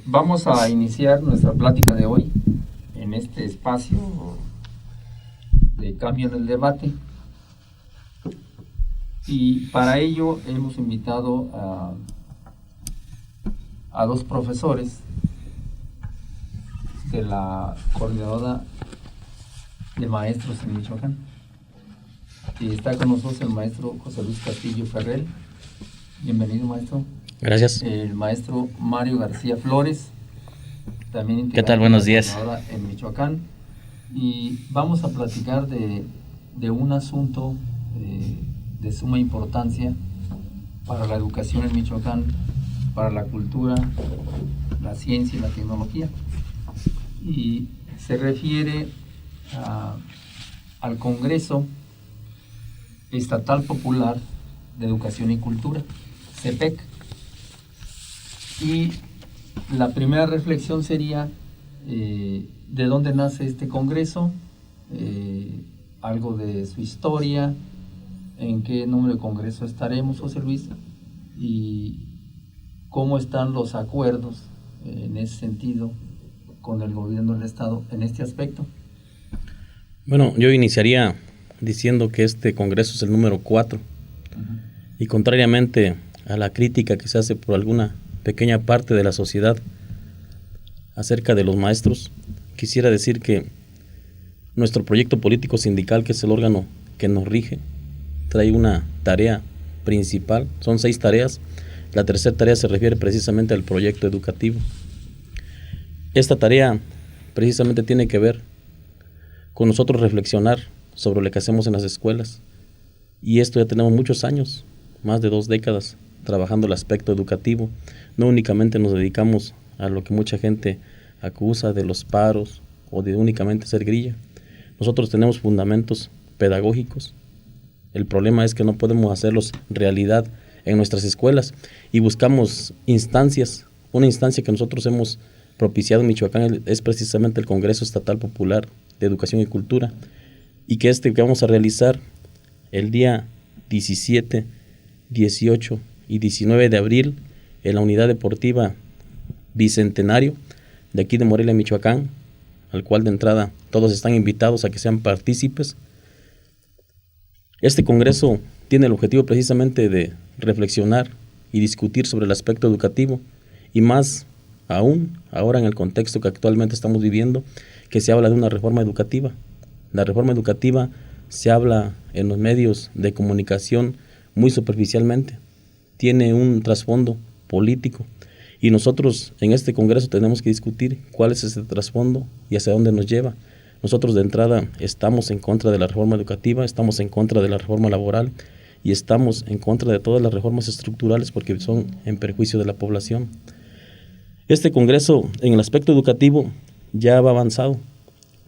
Vamos a iniciar nuestra plática de hoy en este espacio de cambio en el debate, y para ello hemos invitado a dos profesores de la Coordinadora de Maestros en Michoacán. Y está con nosotros el maestro José Luis Castillo Ferrell. Bienvenido, maestro. Gracias. El maestro Mario García Flores, también integrante. ¿Qué tal? Buenos días. En Michoacán. Y vamos a platicar de un asunto de suma importancia para la educación en Michoacán, para la cultura, la ciencia y la tecnología. Y se refiere al Congreso Estatal Popular de Educación y Cultura, CEPEC. Y la primera reflexión sería de dónde nace este congreso, algo de su historia, en qué número de congreso estaremos, José Luis, y cómo están los acuerdos en ese sentido con el gobierno del estado en este aspecto. Bueno, yo iniciaría diciendo que este congreso es el número 4. Y contrariamente a la crítica que se hace por alguna pequeña parte de la sociedad acerca de los maestros, quisiera decir que nuestro proyecto político sindical, que es el órgano que nos rige, trae una tarea principal. Son 6 tareas. La tercera tarea se refiere precisamente al proyecto educativo. Esta tarea precisamente tiene que ver con nosotros reflexionar sobre lo que hacemos en las escuelas. Y esto ya tenemos muchos años, más de 2 décadas, trabajando el aspecto educativo. No únicamente nos dedicamos a lo que mucha gente acusa de los paros o de únicamente ser grilla. Nosotros tenemos fundamentos pedagógicos. El problema es que no podemos hacerlos realidad en nuestras escuelas y buscamos instancias. Una instancia que nosotros hemos propiciado en Michoacán es precisamente el Congreso Estatal Popular de Educación y Cultura, y que vamos a realizar el día 17, 18 y 19 de abril en la Unidad Deportiva Bicentenario de aquí de Morelia, Michoacán, al cual de entrada todos están invitados a que sean partícipes. Este congreso tiene el objetivo precisamente de reflexionar y discutir sobre el aspecto educativo, y más aún ahora en el contexto que actualmente estamos viviendo, que se habla de una reforma educativa. La reforma educativa se habla en los medios de comunicación muy superficialmente, tiene un trasfondo político, y nosotros en este congreso tenemos que discutir cuál es ese trasfondo y hacia dónde nos lleva. Nosotros de entrada estamos en contra de la reforma educativa, estamos en contra de la reforma laboral y estamos en contra de todas las reformas estructurales porque son en perjuicio de la población. Este congreso en el aspecto educativo ya va avanzado,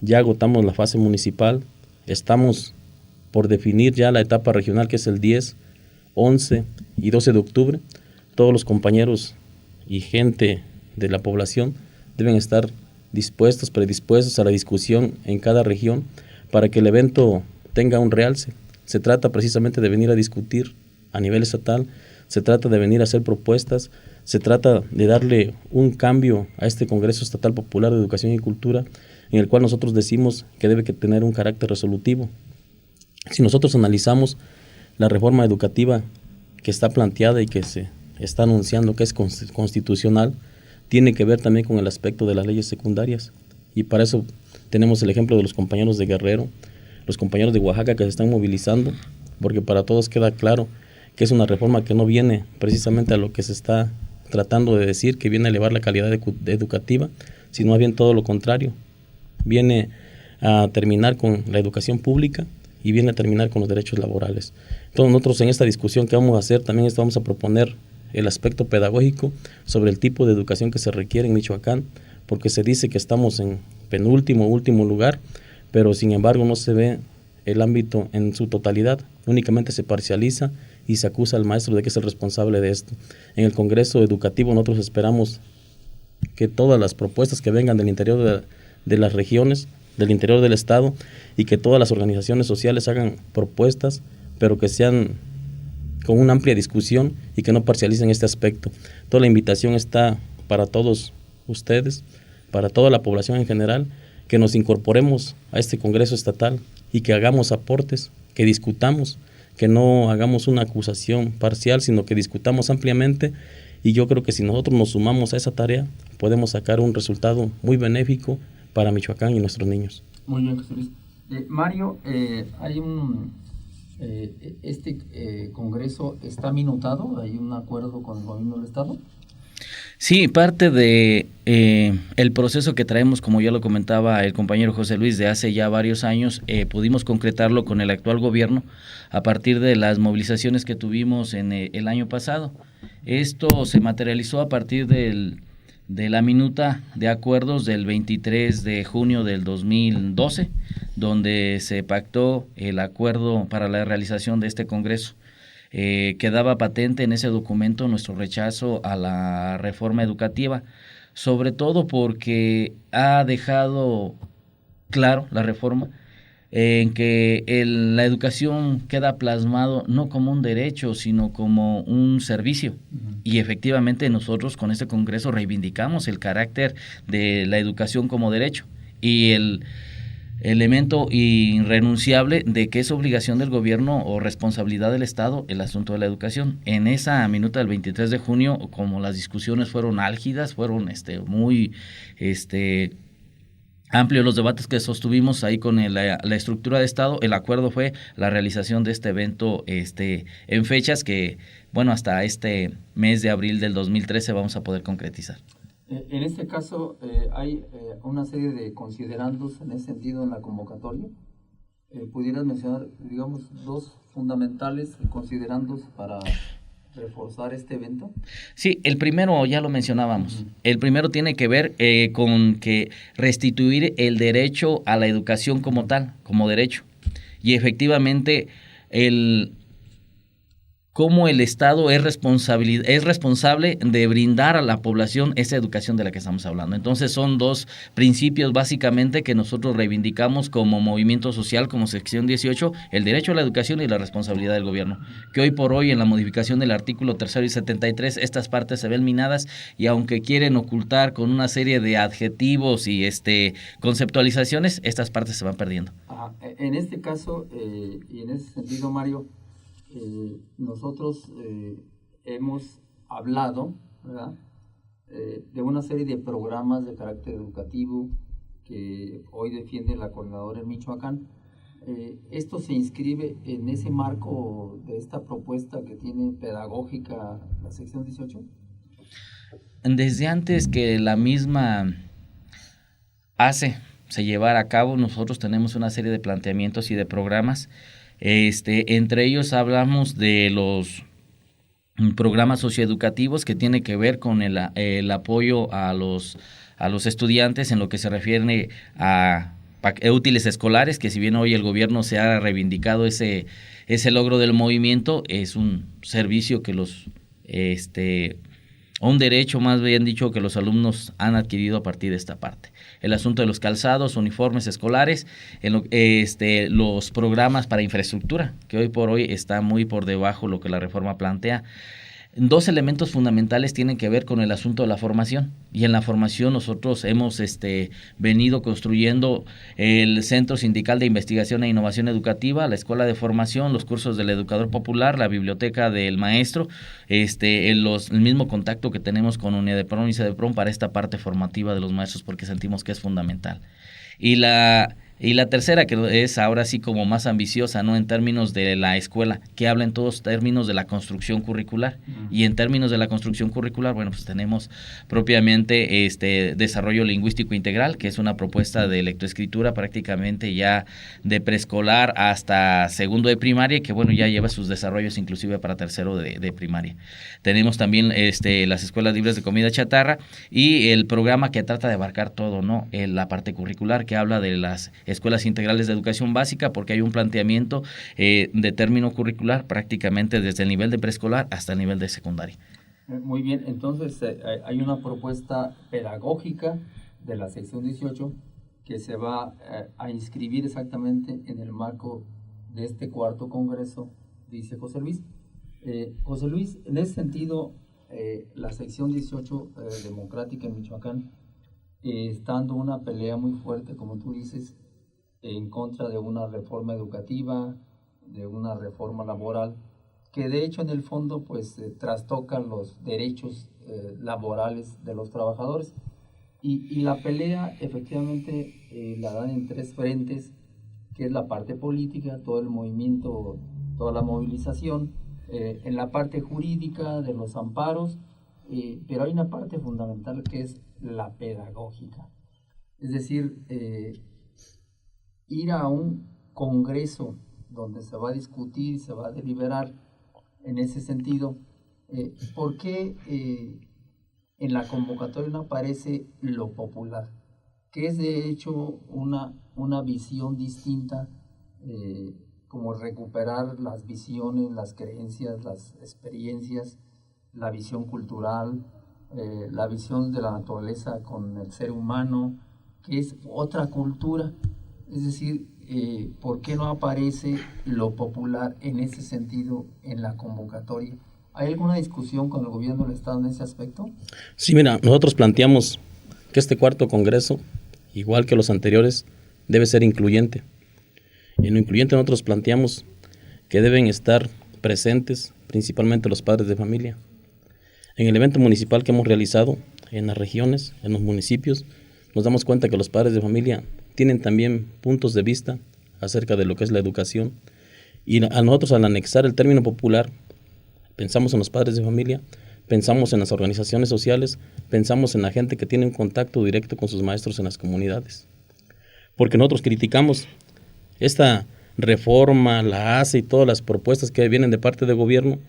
ya agotamos la fase municipal, estamos por definir ya la etapa regional, que es el 10, 11 y 12 de octubre. Todos los compañeros y gente de la población deben estar predispuestos a la discusión en cada región para que el evento tenga un realce. Se trata precisamente de venir a discutir a nivel estatal, se trata de venir a hacer propuestas, se trata de darle un cambio a este Congreso Estatal Popular de Educación y Cultura, en el cual nosotros decimos que debe tener un carácter resolutivo. Si nosotros analizamos la reforma educativa que está planteada y que se está anunciando que es constitucional, tiene que ver también con el aspecto de las leyes secundarias, y para eso tenemos el ejemplo de los compañeros de Guerrero, los compañeros de Oaxaca que se están movilizando, porque para todos queda claro que es una reforma que no viene precisamente a lo que se está tratando de decir, que viene a elevar la calidad educativa, sino más bien todo lo contrario, viene a terminar con la educación pública y viene a terminar con los derechos laborales. Entonces nosotros en esta discusión que vamos a hacer también vamos a proponer el aspecto pedagógico sobre el tipo de educación que se requiere en Michoacán, porque se dice que estamos en último lugar, pero sin embargo no se ve el ámbito en su totalidad, únicamente se parcializa y se acusa al maestro de que es el responsable de esto. En el Congreso Educativo nosotros esperamos que todas las propuestas que vengan del interior de las regiones, del interior del estado, y que todas las organizaciones sociales hagan propuestas, pero que sean con una amplia discusión y que no parcialicen este aspecto. Toda la invitación está para todos ustedes, para toda la población en general, que nos incorporemos a este Congreso Estatal y que hagamos aportes, que discutamos, que no hagamos una acusación parcial, sino que discutamos ampliamente, y yo creo que si nosotros nos sumamos a esa tarea, podemos sacar un resultado muy benéfico para Michoacán y nuestros niños. Muy bien, José Luis. Mario, hay Congreso está minutado, hay un acuerdo con el gobierno del Estado. Sí, parte de el proceso que traemos, como ya lo comentaba el compañero José Luis, de hace ya varios años, pudimos concretarlo con el actual gobierno a partir de las movilizaciones que tuvimos en el año pasado. Esto se materializó a partir de la minuta de acuerdos del 23 de junio del 2012, donde se pactó el acuerdo para la realización de este Congreso. Quedaba patente en ese documento nuestro rechazo a la reforma educativa, sobre todo porque ha dejado claro la reforma en que la educación queda plasmado no como un derecho, sino como un servicio. Y efectivamente nosotros con este Congreso reivindicamos el carácter de la educación como derecho y el elemento irrenunciable de que es obligación del gobierno o responsabilidad del Estado el asunto de la educación. En esa minuta del 23 de junio, como las discusiones fueron álgidas, fueron muy amplios los debates que sostuvimos ahí con la estructura de Estado, el acuerdo fue la realización de este evento en fechas que, hasta este mes de abril del 2013 vamos a poder concretizar. En este caso, hay una serie de considerandos en ese sentido en la convocatoria. ¿Pudieras mencionar, digamos, dos fundamentales considerandos para reforzar este evento? Sí, el primero ya lo mencionábamos. El primero tiene que ver con que restituir el derecho a la educación como tal, como derecho. Y efectivamente, cómo el Estado es responsable de brindar a la población esa educación de la que estamos hablando. Entonces son dos principios básicamente que nosotros reivindicamos como movimiento social, como sección 18, el derecho a la educación y la responsabilidad del gobierno, que hoy por hoy en la modificación del artículo 3 y 73 estas partes se ven minadas y aunque quieren ocultar con una serie de adjetivos y conceptualizaciones, estas partes se van perdiendo. En este caso y en ese sentido, Mario, nosotros hemos hablado, ¿verdad?, de una serie de programas de carácter educativo que hoy defiende la coordinadora en Michoacán. ¿Esto se inscribe en ese marco de esta propuesta que tiene pedagógica la sección 18? Desde antes que la misma se llevara a cabo, nosotros tenemos una serie de planteamientos y de programas. Entre ellos hablamos de los programas socioeducativos que tiene que ver con el apoyo a los estudiantes en lo que se refiere a útiles escolares, que si bien hoy el gobierno se ha reivindicado ese logro del movimiento, es un servicio que un derecho más bien dicho que los alumnos han adquirido a partir de esta parte. El asunto de los calzados, uniformes escolares, los programas para infraestructura, que hoy por hoy está muy por debajo de lo que la reforma plantea. Dos elementos fundamentales tienen que ver con el asunto de la formación, y en la formación nosotros hemos venido construyendo el Centro Sindical de Investigación e Innovación Educativa, la Escuela de Formación, los cursos del Educador Popular, la Biblioteca del Maestro, el mismo contacto que tenemos con UNEDEPRON y CEDEPRON para esta parte formativa de los maestros, porque sentimos que es fundamental. Y la tercera, que es ahora sí como más ambiciosa, ¿no?, en términos de la escuela, que habla en todos términos de la construcción curricular. Y en términos de la construcción curricular, pues tenemos propiamente desarrollo lingüístico integral, que es una propuesta de lectoescritura prácticamente ya de preescolar hasta segundo de primaria, que ya lleva sus desarrollos inclusive para tercero de primaria. Tenemos también las escuelas libres de comida chatarra y el programa que trata de abarcar todo, ¿no?, la parte curricular, que habla de las escuelas integrales de educación básica, porque hay un planteamiento de término curricular prácticamente desde el nivel de preescolar hasta el nivel de secundaria. Muy bien, entonces hay una propuesta pedagógica de la sección 18 que se va a inscribir exactamente en el marco de este cuarto congreso, dice José Luis. José Luis, en ese sentido, la sección 18 democrática en Michoacán está dando una pelea muy fuerte, como tú dices, en contra de una reforma educativa, de una reforma laboral, que de hecho en el fondo pues trastocan los derechos laborales de los trabajadores. Y la pelea efectivamente la dan en tres frentes, que es la parte política, todo el movimiento, toda la movilización, en la parte jurídica de los amparos, pero hay una parte fundamental que es la pedagógica. Es decir, ir a un congreso donde se va a discutir, se va a deliberar en ese sentido, ¿por qué en la convocatoria no aparece lo popular? Que es de hecho una visión distinta, como recuperar las visiones, las creencias, las experiencias, la visión cultural, la visión de la naturaleza con el ser humano, que es otra cultura. Es decir, ¿por qué no aparece lo popular en ese sentido en la convocatoria? ¿Hay alguna discusión con el gobierno del Estado en ese aspecto? Sí, mira, nosotros planteamos que este cuarto congreso, igual que los anteriores, debe ser incluyente. En lo incluyente nosotros planteamos que deben estar presentes principalmente los padres de familia. En el evento municipal que hemos realizado en las regiones, en los municipios, nos damos cuenta que los padres de familia tienen también puntos de vista acerca de lo que es la educación. Y a nosotros, al anexar el término popular, pensamos en los padres de familia, pensamos en las organizaciones sociales, pensamos en la gente que tiene un contacto directo con sus maestros en las comunidades. Porque nosotros criticamos esta reforma, la ACE y todas las propuestas que vienen de parte del gobierno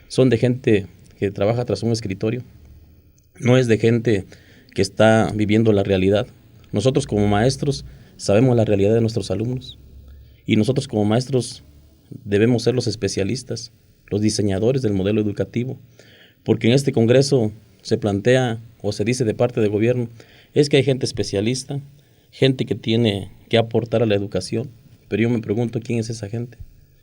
son de gente que trabaja tras un escritorio, no es de gente que está viviendo la realidad. Nosotros como maestros sabemos la realidad de nuestros alumnos y nosotros como maestros debemos ser los especialistas, los diseñadores del modelo educativo, porque en este congreso se plantea o se dice de parte del gobierno es que hay gente especialista, gente que tiene que aportar a la educación, pero yo me pregunto quién es esa gente.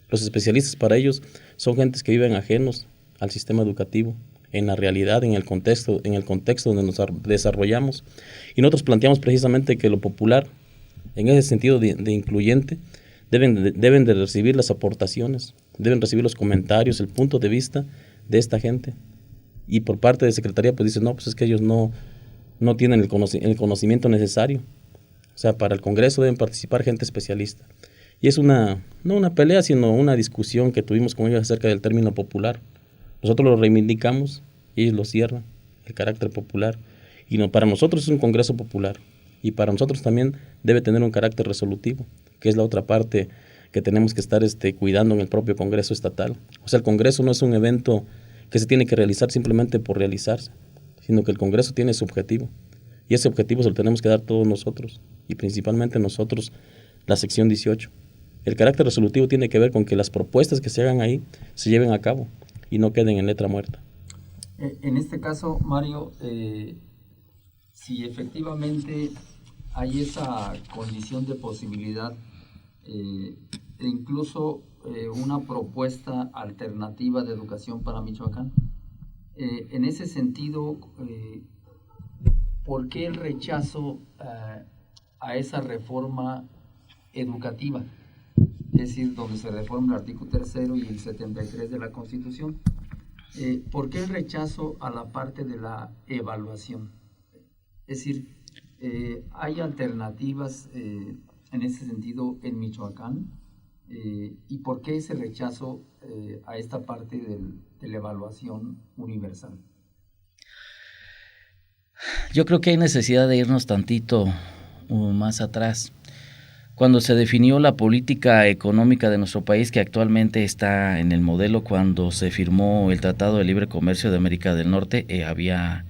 Los especialistas para ellos son gentes que viven ajenos al sistema educativo, en la realidad, en el contexto donde nos desarrollamos. Y nosotros planteamos precisamente que lo popular, en ese sentido de incluyente, deben de recibir las aportaciones, deben recibir los comentarios, el punto de vista de esta gente. Y por parte de Secretaría pues dicen, no, pues es que ellos no tienen el conocimiento necesario. O sea, para el Congreso deben participar gente especialista. Y es no una pelea, sino una discusión que tuvimos con ellos acerca del término popular. Nosotros lo reivindicamos y ellos lo cierran, el carácter popular. Y para nosotros es un Congreso popular. Y para nosotros también debe tener un carácter resolutivo, que es la otra parte que tenemos que estar cuidando en el propio Congreso estatal. O sea, el Congreso no es un evento que se tiene que realizar simplemente por realizarse, sino que el Congreso tiene su objetivo. Y ese objetivo se lo tenemos que dar todos nosotros, y principalmente nosotros, la sección 18. El carácter resolutivo tiene que ver con que las propuestas que se hagan ahí se lleven a cabo y no queden en letra muerta. En este caso, Mario, si efectivamente hay esa condición de posibilidad, e incluso una propuesta alternativa de educación para Michoacán, en ese sentido, ¿por qué el rechazo a esa reforma educativa? Es decir, donde se reforma el artículo 3 y el 73 de la Constitución. ¿Por qué el rechazo a la parte de la evaluación? Es decir, ¿hay alternativas en ese sentido en Michoacán? ¿Y por qué ese rechazo a esta parte de la evaluación universal? Yo creo que hay necesidad de irnos tantito más atrás. Cuando se definió la política económica de nuestro país, que actualmente está en el modelo, cuando se firmó el Tratado de Libre Comercio de América del Norte, había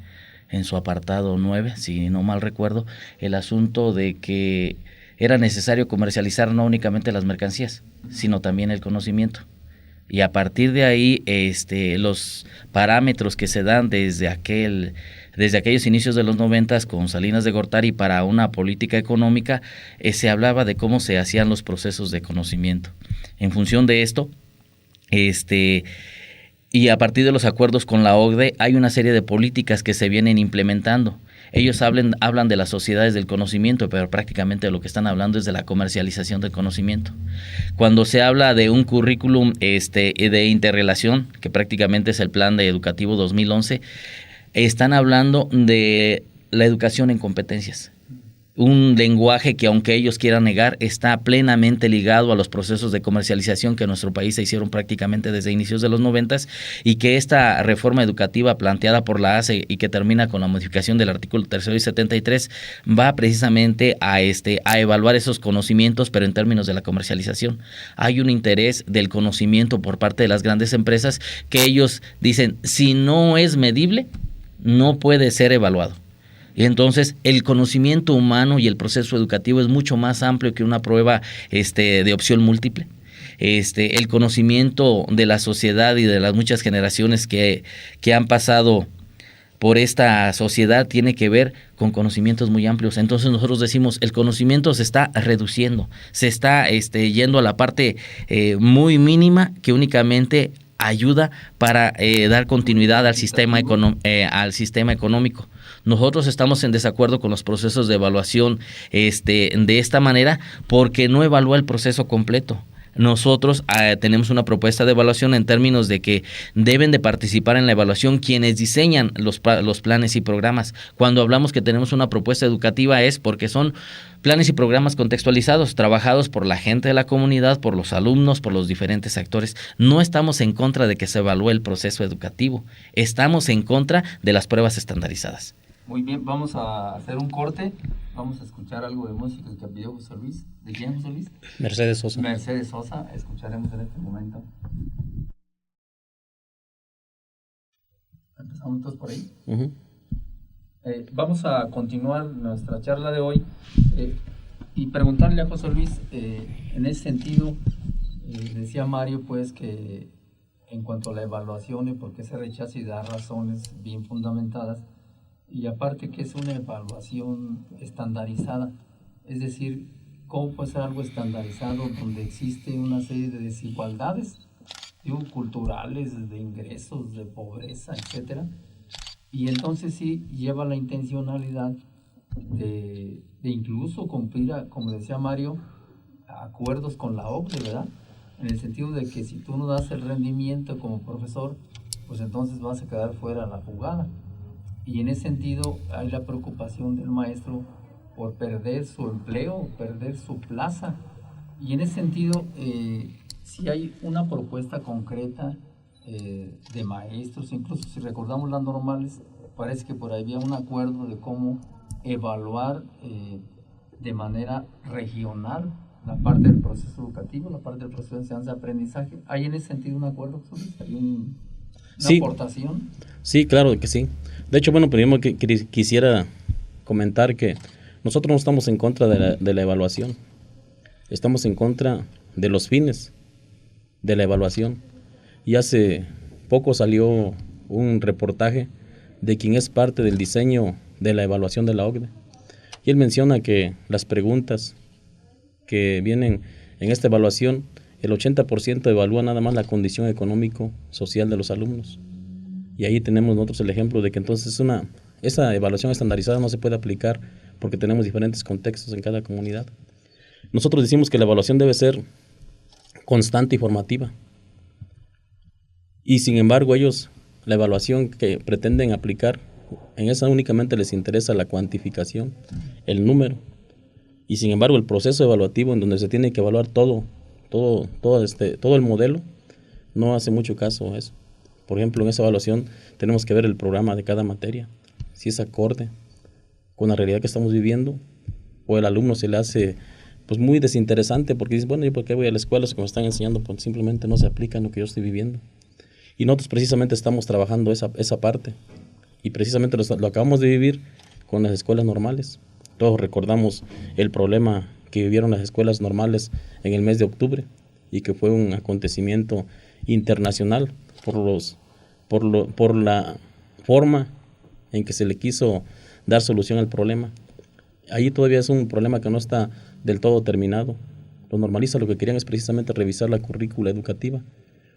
en su apartado 9, si no mal recuerdo, el asunto de que era necesario comercializar no únicamente las mercancías, sino también el conocimiento. Y a partir de ahí, los parámetros que se dan desde aquellos inicios de los 90 con Salinas de Gortari para una política económica, se hablaba de cómo se hacían los procesos de conocimiento. En función de esto, y a partir de los acuerdos con la OCDE hay una serie de políticas que se vienen implementando. Ellos hablan de las sociedades del conocimiento, pero prácticamente lo que están hablando es de la comercialización del conocimiento. Cuando se habla de un currículum de interrelación, que prácticamente es el Plan Educativo 2011, están hablando de la educación en competencias. Un lenguaje que, aunque ellos quieran negar, está plenamente ligado a los procesos de comercialización que en nuestro país se hicieron prácticamente desde inicios de los 90 y que esta reforma educativa planteada por la ACE y que termina con la modificación del artículo 3 y 73 va precisamente a evaluar esos conocimientos, pero en términos de la comercialización. Hay un interés del conocimiento por parte de las grandes empresas que ellos dicen, si no es medible, no puede ser evaluado. Y entonces el conocimiento humano y el proceso educativo es mucho más amplio que una prueba de opción múltiple. El conocimiento de la sociedad y de las muchas generaciones que han pasado por esta sociedad tiene que ver con conocimientos muy amplios. Entonces nosotros decimos, el conocimiento se está reduciendo, se está yendo a la parte muy mínima que únicamente ayuda para dar continuidad al sistema económico. Nosotros estamos en desacuerdo con los procesos de evaluación de esta manera porque no evalúa el proceso completo. Nosotros tenemos una propuesta de evaluación en términos de que deben de participar en la evaluación quienes diseñan los planes y programas. Cuando hablamos que tenemos una propuesta educativa es porque son planes y programas contextualizados, trabajados por la gente de la comunidad, por los alumnos, por los diferentes actores. No estamos en contra de que se evalúe el proceso educativo, estamos en contra de las pruebas estandarizadas. Muy bien, vamos a hacer un corte, vamos a escuchar algo de música que pidió José Luis. ¿De quién, José Luis? Mercedes Sosa. Mercedes Sosa, escucharemos en este momento. ¿Empezamos todos por ahí? Uh-huh. Vamos a continuar nuestra charla de hoy y preguntarle a José Luis, en ese sentido, decía Mario pues que en cuanto a la evaluación y por qué se rechaza y da razones bien fundamentadas, y aparte que es una evaluación estandarizada, es decir, ¿cómo puede ser algo estandarizado donde existe una serie de desigualdades, culturales, de ingresos, de pobreza, etcétera? Y entonces sí lleva la intencionalidad de incluso cumplir, como decía Mario, acuerdos con la OCDE, ¿verdad? En el sentido de que si tú no das el rendimiento como profesor, pues entonces vas a quedar fuera de la jugada. Y en ese sentido hay la preocupación del maestro por perder su empleo, perder su plaza. Y en ese sentido, si hay una propuesta concreta de maestros, incluso si recordamos las normales, parece que por ahí había un acuerdo de cómo evaluar de manera regional la parte del proceso educativo, la parte del proceso de enseñanza-aprendizaje. ¿Hay en ese sentido un acuerdo? ¿Hay una aportación? Sí, claro que sí. De hecho, bueno, primero quisiera comentar que nosotros no estamos en contra de la evaluación. Estamos en contra de los fines de la evaluación. Y hace poco salió un reportaje de quien es parte del diseño de la evaluación de la OCDE. Y él menciona que las preguntas que vienen en esta evaluación, el 80% evalúa nada más la condición económico-social de los alumnos. Y ahí tenemos nosotros el ejemplo de que entonces esa evaluación estandarizada no se puede aplicar porque tenemos diferentes contextos en cada comunidad. Nosotros decimos que la evaluación debe ser constante y formativa. Y sin embargo ellos, la evaluación que pretenden aplicar, en esa únicamente les interesa la cuantificación, el número. Y sin embargo el proceso evaluativo en donde se tiene que evaluar todo el modelo, no hace mucho caso a eso. Por ejemplo, en esa evaluación tenemos que ver el programa de cada materia, si es acorde con la realidad que estamos viviendo, o el alumno se le hace pues muy desinteresante porque dice, bueno, ¿yo por qué voy a la escuela si me están enseñando? Pues simplemente no se aplica en lo que yo estoy viviendo. Y nosotros precisamente estamos trabajando esa parte, y precisamente lo acabamos de vivir con las escuelas normales. Todos recordamos el problema que vivieron las escuelas normales en el mes de octubre, y que fue un acontecimiento internacional por la forma en que se le quiso dar solución al problema. Ahí todavía es un problema que no está del todo terminado. Los normalistas lo que querían es precisamente revisar la currícula educativa,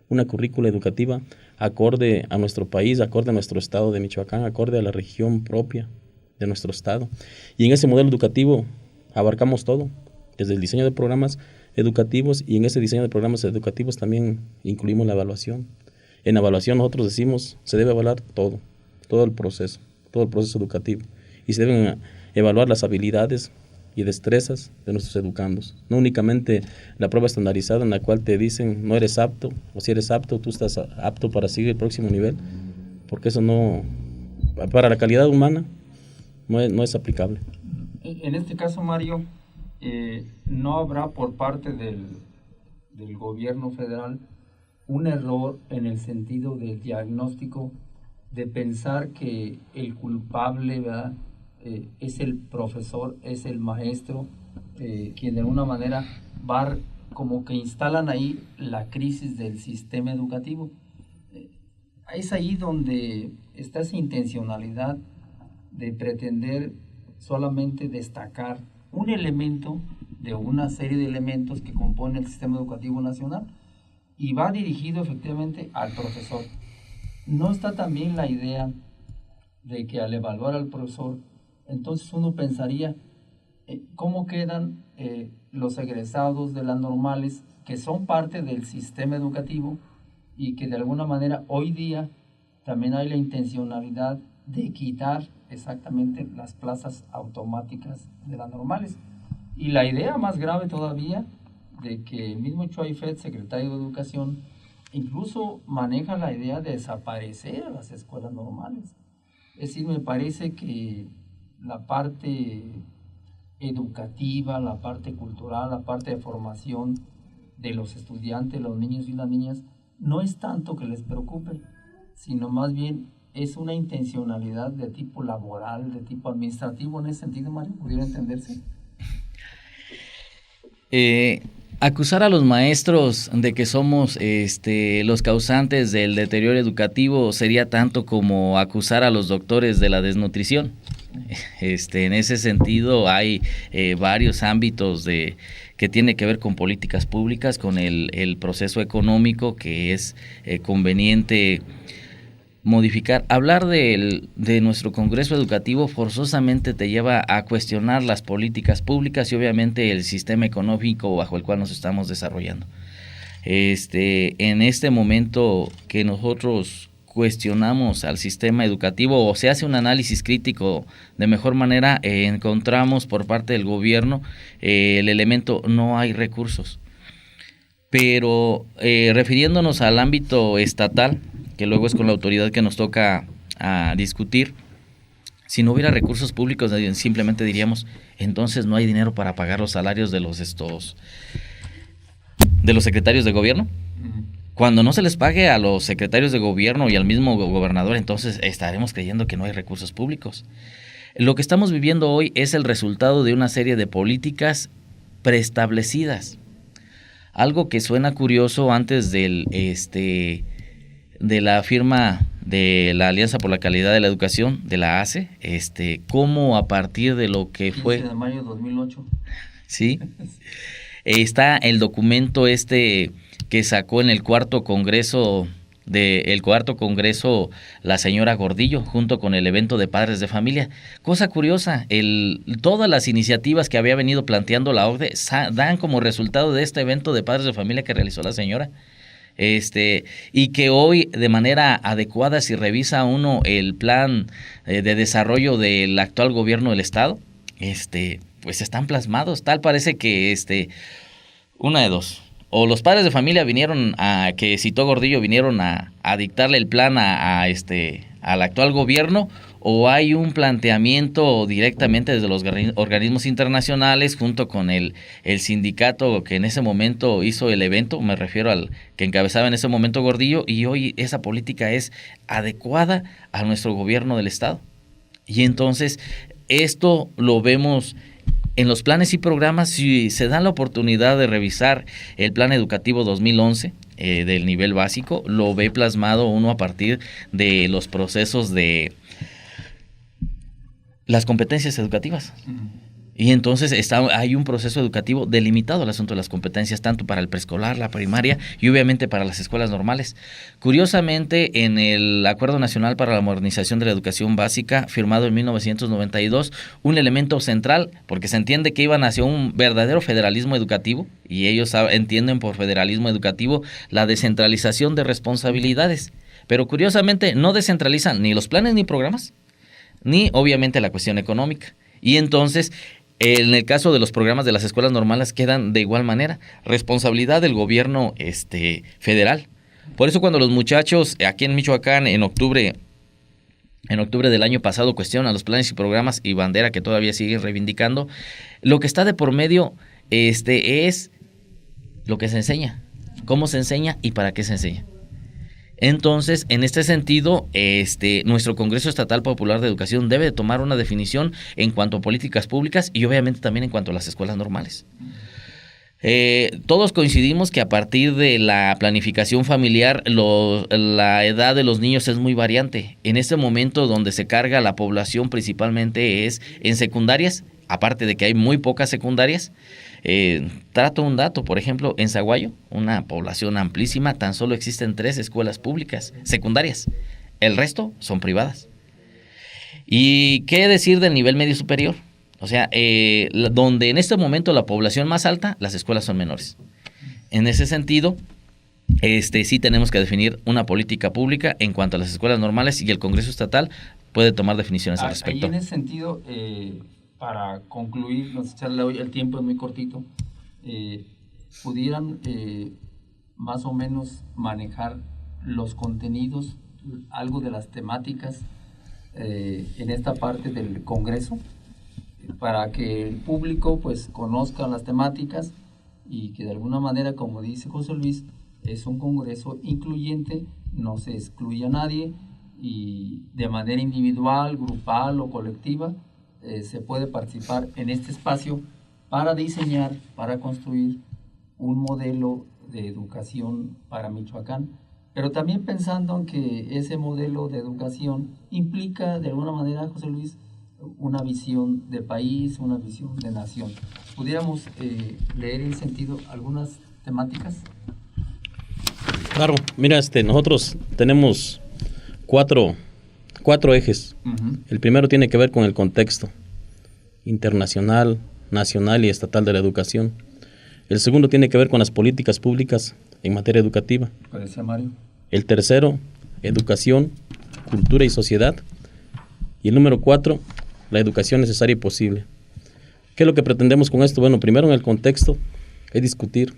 una currícula educativa acorde a nuestro país, acorde a nuestro estado de Michoacán, acorde a la región propia de nuestro estado. Y en ese modelo educativo abarcamos todo, desde el diseño de programas educativos, y en ese diseño de programas educativos también incluimos la evaluación. En evaluación nosotros decimos, se debe evaluar todo el proceso educativo, y se deben evaluar las habilidades y destrezas de nuestros educandos. No únicamente la prueba estandarizada en la cual te dicen no eres apto, o si eres apto, tú estás apto para seguir el próximo nivel, porque eso no, para la calidad humana, no es aplicable. En este caso, Mario, no habrá por parte del gobierno federal un error en el sentido del diagnóstico, de pensar que el culpable, ¿verdad?, es el profesor, es el maestro, quien de alguna manera va, como que instalan ahí la crisis del sistema educativo. Es ahí donde está esa intencionalidad de pretender solamente destacar un elemento de una serie de elementos que componen el sistema educativo nacional, y va dirigido efectivamente al profesor. No está también la idea de que al evaluar al profesor, entonces uno pensaría cómo quedan los egresados de las normales, que son parte del sistema educativo y que de alguna manera hoy día también hay la intencionalidad de quitar exactamente las plazas automáticas de las normales. Y la idea más grave todavía, de que el mismo Chuy Fed, secretario de Educación, incluso maneja la idea de desaparecer a las escuelas normales. Es decir, me parece que la parte educativa, la parte cultural, la parte de formación de los estudiantes, los niños y las niñas, no es tanto que les preocupe, sino más bien es una intencionalidad de tipo laboral, de tipo administrativo. En ese sentido, Mario, ¿pudiera entenderse? Acusar a los maestros de que somos los causantes del deterioro educativo sería tanto como acusar a los doctores de la desnutrición. En ese sentido hay varios ámbitos que tiene que ver con políticas públicas, con el proceso económico que es conveniente modificar. Hablar de nuestro Congreso Educativo forzosamente te lleva a cuestionar las políticas públicas y obviamente el sistema económico bajo el cual nos estamos desarrollando. En este momento que nosotros cuestionamos al sistema educativo o se hace un análisis crítico de mejor manera, encontramos por parte del gobierno el elemento no hay recursos. Pero refiriéndonos al ámbito estatal, que luego es con la autoridad que nos toca a discutir, si no hubiera recursos públicos simplemente diríamos, entonces no hay dinero para pagar los salarios de los secretarios de gobierno. Cuando no se les pague a los secretarios de gobierno y al mismo gobernador, entonces estaremos creyendo que no hay recursos públicos. Lo que estamos viviendo hoy es el resultado de una serie de políticas preestablecidas. Algo que suena curioso antes de la firma de la Alianza por la Calidad de la Educación, de la ACE, cómo a partir de lo que fue... 15 de mayo de 2008. Sí. Está el documento que sacó en el cuarto congreso la señora Gordillo, junto con el evento de padres de familia. Cosa curiosa, todas las iniciativas que había venido planteando la OCDE dan como resultado de este evento de padres de familia que realizó la señora. Y que hoy de manera adecuada, si revisa uno el plan de desarrollo del actual gobierno del estado, pues están plasmados. Tal parece que una de dos: o los padres de familia que citó Gordillo vinieron a dictarle el plan al actual gobierno, o hay un planteamiento directamente desde los organismos internacionales junto con el sindicato que en ese momento hizo el evento, me refiero al que encabezaba en ese momento Gordillo, y hoy esa política es adecuada a nuestro gobierno del estado. Y entonces esto lo vemos en los planes y programas. Si se dan la oportunidad de revisar el plan educativo 2011 del nivel básico, lo ve plasmado uno a partir de los procesos de las competencias educativas. Y entonces hay un proceso educativo delimitado al asunto de las competencias, tanto para el preescolar, la primaria y obviamente para las escuelas normales. Curiosamente, en el Acuerdo Nacional para la Modernización de la Educación Básica, firmado en 1992, un elemento central, porque se entiende que iban hacia un verdadero federalismo educativo, y ellos entienden por federalismo educativo la descentralización de responsabilidades. Pero curiosamente no descentralizan ni los planes ni programas, ni obviamente la cuestión económica. Y entonces, en el caso de los programas de las escuelas normales quedan de igual manera, responsabilidad del gobierno federal. Por eso cuando los muchachos aquí en Michoacán en octubre del año pasado cuestionan los planes y programas y bandera que todavía siguen reivindicando, lo que está de por medio es lo que se enseña, cómo se enseña y para qué se enseña. Entonces, en este sentido, nuestro Congreso Estatal Popular de Educación debe de tomar una definición en cuanto a políticas públicas y obviamente también en cuanto a las escuelas normales. Todos coincidimos que a partir de la planificación familiar, la edad de los niños es muy variante. En este momento donde se carga la población principalmente es en secundarias, aparte de que hay muy pocas secundarias. Trato un dato, por ejemplo, en Zaguayo, una población amplísima, tan solo existen 3 escuelas públicas secundarias, el resto son privadas. ¿Y qué decir del nivel medio superior? O sea, donde en este momento la población más alta, las escuelas son menores. En ese sentido, sí tenemos que definir una política pública en cuanto a las escuelas normales y el Congreso Estatal puede tomar definiciones al respecto. Ahí en ese sentido, para concluir, el tiempo es muy cortito, pudieran más o menos manejar los contenidos, algo de las temáticas en esta parte del Congreso, para que el público pues conozca las temáticas y que de alguna manera, como dice José Luis, es un Congreso incluyente, no se excluye a nadie y de manera individual, grupal o colectiva se puede participar en este espacio para diseñar, para construir un modelo de educación para Michoacán, pero también pensando en que ese modelo de educación implica de alguna manera, José Luis, una visión de país, una visión de nación. ¿Pudiéramos leer en sentido algunas temáticas? Claro, mira, nosotros tenemos cuatro ejes. Uh-huh. El primero tiene que ver con el contexto internacional, nacional y estatal de la educación. El segundo tiene que ver con las políticas públicas en materia educativa. Parece, Mario. El tercero, educación, cultura y sociedad. Y el número 4, la educación necesaria y posible. ¿Qué es lo que pretendemos con esto? Bueno, primero en el contexto es discutir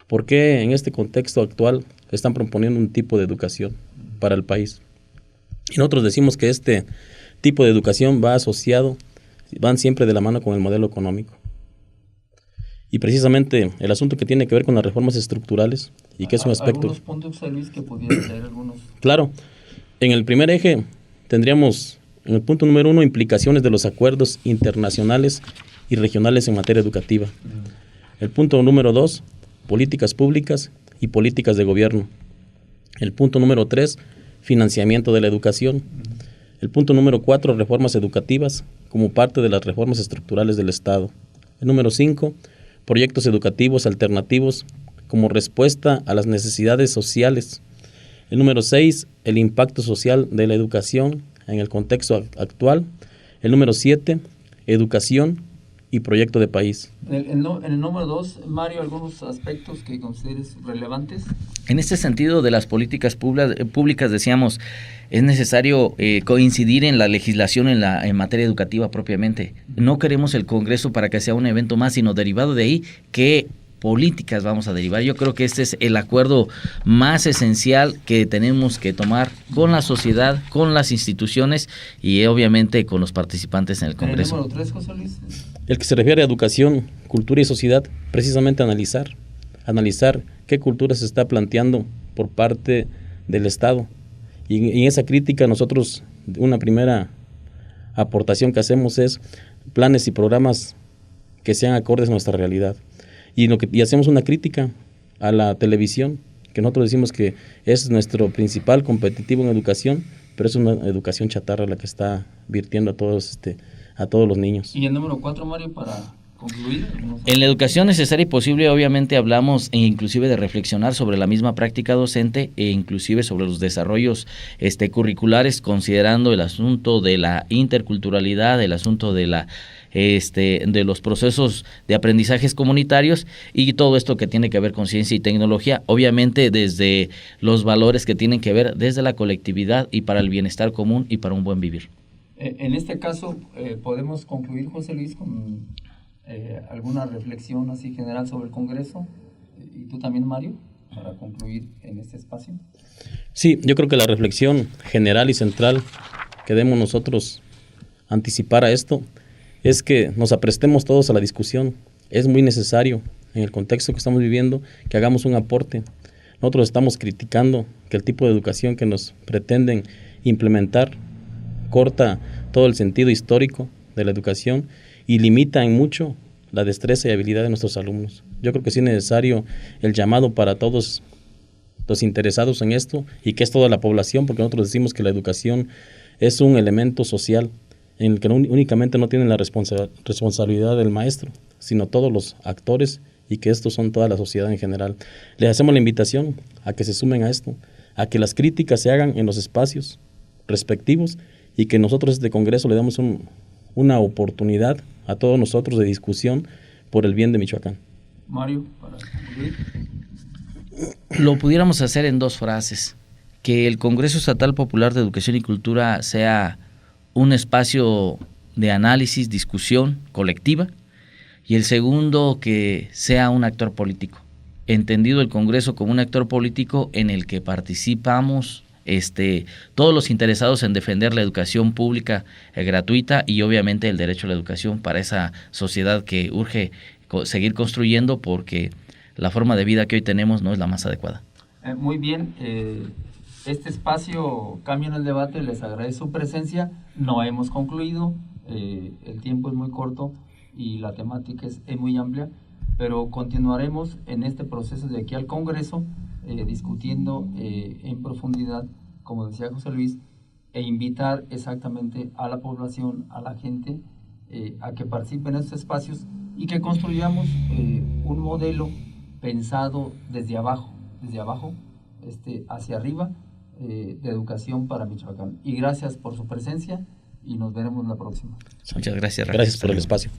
por qué en este contexto actual están proponiendo un tipo de educación para el país. Y nosotros decimos que este tipo de educación van siempre de la mano con el modelo económico. Y precisamente el asunto que tiene que ver con las reformas estructurales y que es un aspecto... ¿Algunos puntos, Luis, que pudieran leer algunos? Claro. En el primer eje tendríamos, en el punto número 1, implicaciones de los acuerdos internacionales y regionales en materia educativa. El punto número 2, políticas públicas y políticas de gobierno. El punto número 3, financiamiento de la educación. El punto número 4, reformas educativas como parte de las reformas estructurales del Estado. El número 5, proyectos educativos alternativos como respuesta a las necesidades sociales. El número 6, el impacto social de la educación en el contexto actual. El número 7, educación y proyecto de país. En el número 2, Mario, ¿algunos aspectos que consideres relevantes? En este sentido de las políticas públicas decíamos, es necesario coincidir en la legislación en materia educativa propiamente. No queremos el Congreso para que sea un evento más, sino derivado de ahí, ¿qué políticas vamos a derivar? Yo creo que este es el acuerdo más esencial que tenemos que tomar con la sociedad, con las instituciones y obviamente con los participantes en el Congreso. ¿El número 3, José Luis? El que se refiere a educación, cultura y sociedad, precisamente analizar qué cultura se está planteando por parte del Estado. Y en esa crítica nosotros, una primera aportación que hacemos es planes y programas que sean acordes a nuestra realidad. Y hacemos una crítica a la televisión, que nosotros decimos que es nuestro principal competitivo en educación, pero es una educación chatarra la que está virtiendo a a todos los niños. Y el número 4, Mario, para concluir. En la educación necesaria y posible, obviamente hablamos inclusive de reflexionar sobre la misma práctica docente e inclusive sobre los desarrollos curriculares, considerando el asunto de la interculturalidad, el asunto de la de los procesos de aprendizajes comunitarios y todo esto que tiene que ver con ciencia y tecnología, obviamente desde los valores que tienen que ver desde la colectividad y para el bienestar común y para un buen vivir. En este caso, podemos concluir, José Luis, con alguna reflexión así general sobre el Congreso, y tú también, Mario, para concluir en este espacio. Sí, yo creo que la reflexión general y central que debemos nosotros anticipar a esto es que nos aprestemos todos a la discusión. Es muy necesario, en el contexto que estamos viviendo, que hagamos un aporte. Nosotros estamos criticando que el tipo de educación que nos pretenden implementar corta todo el sentido histórico de la educación y limita en mucho la destreza y habilidad de nuestros alumnos. Yo creo que sí es necesario el llamado para todos los interesados en esto y que es toda la población, porque nosotros decimos que la educación es un elemento social en el que únicamente no tiene la responsabilidad del maestro, sino todos los actores y que estos son toda la sociedad en general. Les hacemos la invitación a que se sumen a esto, a que las críticas se hagan en los espacios respectivos y que nosotros desde Congreso le damos una oportunidad a todos nosotros de discusión por el bien de Michoacán. Mario, para concluir. Lo pudiéramos hacer en 2 frases: que el Congreso Estatal Popular de Educación y Cultura sea un espacio de análisis, discusión colectiva, y el segundo, que sea un actor político, entendido el Congreso como un actor político en el que participamos todos los interesados en defender la educación pública gratuita y obviamente el derecho a la educación para esa sociedad que urge seguir construyendo, porque la forma de vida que hoy tenemos no es la más adecuada. Muy bien, este espacio Cambio en el Debate, les agradezco su presencia. No hemos concluido, el tiempo es muy corto y la temática es muy amplia, pero continuaremos en este proceso de aquí al Congreso, discutiendo en profundidad, como decía José Luis, e invitar exactamente a la población, a la gente, a que participe en estos espacios y que construyamos un modelo pensado desde abajo hacia arriba, de educación para Michoacán. Y gracias por su presencia y nos veremos la próxima. Muchas gracias. Gracias por el espacio.